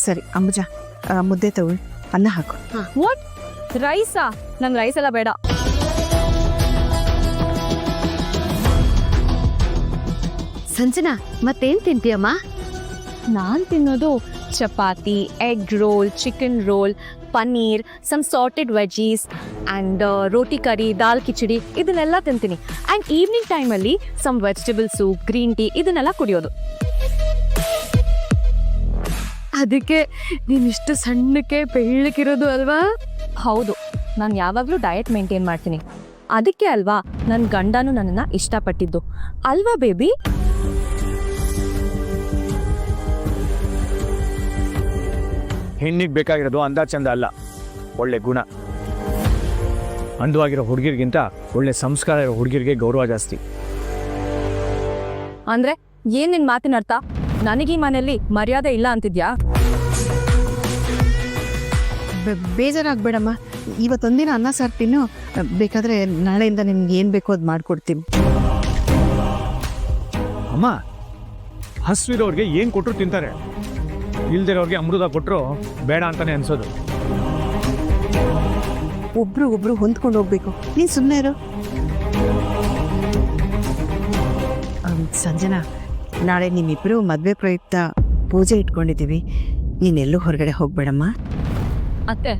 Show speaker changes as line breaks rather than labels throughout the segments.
ಸರಿ ಅಂಬುಜ, ಮುದ್ದೆ ತಗೊಳ್ಳಿ, ಅನ್ನ ಹಾಕು.
ವಾಟ್, ರೈಸಾ? ನಂಗೆ ರೈಸ್ ಎಲ್ಲ ಬೇಡ.
ಸಂಜನಾ, ಮತ್ತೇನ್ ತಿಂತೀಯಮ್ಮ?
ನಾನು ತಿನ್ನೋದು chapati, egg roll, chicken roll, paneer, some sorted veggies and roti curry, dal khichdi ಇದನ್ನೆಲ್ಲ ತಿಂತೀನಿ. ಆ್ಯಂಡ್ ಈವ್ನಿಂಗ್ ಟೈಮಲ್ಲಿ some vegetable soup, green tea ಇದನ್ನೆಲ್ಲ ಕುಡಿಯೋದು.
ಅದಕ್ಕೆ ನೀನಿಷ್ಟು ಸಣ್ಣಕ್ಕೆ ಬೆಳ್ಳಕ್ಕಿರೋದು ಅಲ್ವಾ?
ಹೌದು, ನಾನು ಯಾವಾಗಲೂ ಡಯಟ್ ಮೇಂಟೈನ್ ಮಾಡ್ತೀನಿ. ಅದಕ್ಕೆ ಅಲ್ವಾ ನನ್ನ ಗಂಡನೂ ನನ್ನನ್ನು ಇಷ್ಟಪಟ್ಟಿದ್ದು ಅಲ್ವಾ ಬೇಬಿ?
ಹೆಣ್ಣಿಗೆ ಬೇಕಾಗಿರೋದು ಅಂದ ಚಂದ ಅಲ್ಲ, ಒಳ್ಳೆ ಗುಣ. ಅಂದವಾಗಿರೋ ಹುಡುಗಿರಿಗಿಂತ ಒಳ್ಳೆ ಸಂಸ್ಕಾರ ಇರೋ ಹುಡುಗಿರಿಗೆ ಗೌರವ ಜಾಸ್ತಿ.
ಅಂದ್ರೆ ಏನ್ ನಿನ್ ಮಾತಿನ ಅರ್ಥ? ನನಗೀ ಮನೆಯಲ್ಲಿ ಮರ್ಯಾದೆ ಇಲ್ಲ ಅಂತಿದ್ಯಾ?
ಬೇಜಾರಾಗ್ಬೇಡಮ್ಮ, ಇವತ್ತೊಂದಿನ ಅನ್ನ ಸಾರು ತಿನ್ನು. ಬೇಕಾದ್ರೆ ನಾಳೆಯಿಂದ ನಿಮ್ಗೆ ಏನು ಬೇಕೋ ಅದು ಮಾಡಿಕೊಡ್ತೀನಿ.
ಅಮ್ಮ, ಹಸಿರೋರಿಗೆ ಏನು ಕೊಟ್ಟರು ತಿಂತಾರೆ, ಇಲ್ದಿರೋರಿಗೆ ಅಮೃತ ಕೊಟ್ಟರು ಬೇಡ ಅಂತಾನೆ ಅನ್ಸೋದು.
ಒಬ್ರು ಹೊಂದ್ಕೊಂಡು ಹೋಗ್ಬೇಕು. ನೀನು ಸುಮ್ಮನೆ ಇರು. ಸಂಜನಾ, ನಾಳೆ ನಿಮ್ಮಿಬ್ಬರು ಮದುವೆ ಪ್ರಯುಕ್ತ ಪೂಜೆ ಇಟ್ಕೊಂಡಿದ್ದೀವಿ. ನೀನೆಲ್ಲೂ ಹೊರಗಡೆ ಹೋಗ್ಬೇಡಮ್ಮ.
ಅತ್ತೆ,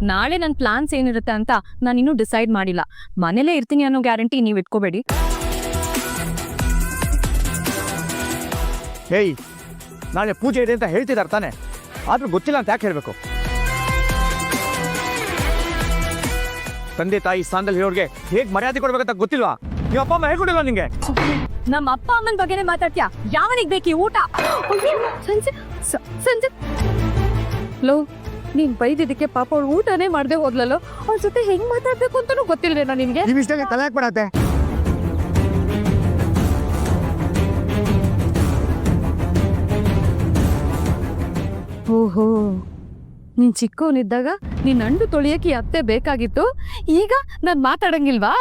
ನಾಳೆ ನನ್ನ ಪ್ಲಾನ್ಸ್ ಏನಿರುತ್ತೆ ಅಂತ ನಾನು ಇನ್ನೂ ಡಿಸೈಡ್ ಮಾಡಿಲ್ಲ. ಮನೇಲೇ ಇರ್ತೀನಿ ಅನ್ನೋ ಗ್ಯಾರಂಟಿ ನೀವು ಇಟ್ಕೋಬೇಡಿ.
ಹೇಯ್, ನಾಳೆ ಪೂಜೆ ಇದೆ ಅಂತ ಹೇಳ್ತಿದ್ದಾರೆ ತಾನೆ, ಆದ್ರೂ ಗೊತ್ತಿಲ್ಲ ಅಂತ ಯಾಕೆ ಹೇಳಬೇಕು? ತಂದೆ ತಾಯಿ ಸ್ಥಾನದಲ್ಲಿ ಇರೋರಿಗೆ ಹೇಗೆ ಮರ್ಯಾದೆ ಕೊಡ್ಬೇಕಂತ ಗೊತ್ತಿಲ್ವಾ? ನಿಮ್ಮ ಅಪ್ಪ ಅಮ್ಮ ಹೇಳ್ಕೊಡಿಲ್ವಾ ನಿಂಗೆ?
ನಮ್ಮ ಅಪ್ಪ ಅಮ್ಮನ ಬಗ್ಗೆನೇ ಮಾತಾಡ್ತೀಯಾ? ಯಾವನಿಗೆ ಬೇಕಿ ಊಟ? ಸಂಜೆ ಲೋ, ನೀನ್ ಬೈದಿದ್ದಕ್ಕೆ ಪಾಪ ಅವ್ಳು ಊಟನೇ ಮಾಡದೆ ಹೋದ್ಲಲ್ಲೋ. ಅವ್ರ ಜೊತೆ ಹೆಂಗ್ ಮಾತಾಡ್ಬೇಕು ಅಂತಾನೂ ಗೊತ್ತಿಲ್ವೇನೋ ನಿನ್ಗೆ?
ನೀವು ಇಷ್ಟಾಗೆ ತಲೆ ಹಾಕ್ಬಿಡತ್ತೆ.
ಓಹೋ, ನೀನ್ ಚಿಕ್ಕವನಿದ್ದಾಗ ನೀನ್ ಅಂಡು ತೊಳಿಯಕ್ಕೆ ಅತ್ತೆ ಬೇಕಾಗಿತ್ತು, ಈಗ ನಾನ್ ಮಾತಾಡಂಗಿಲ್ವಾ?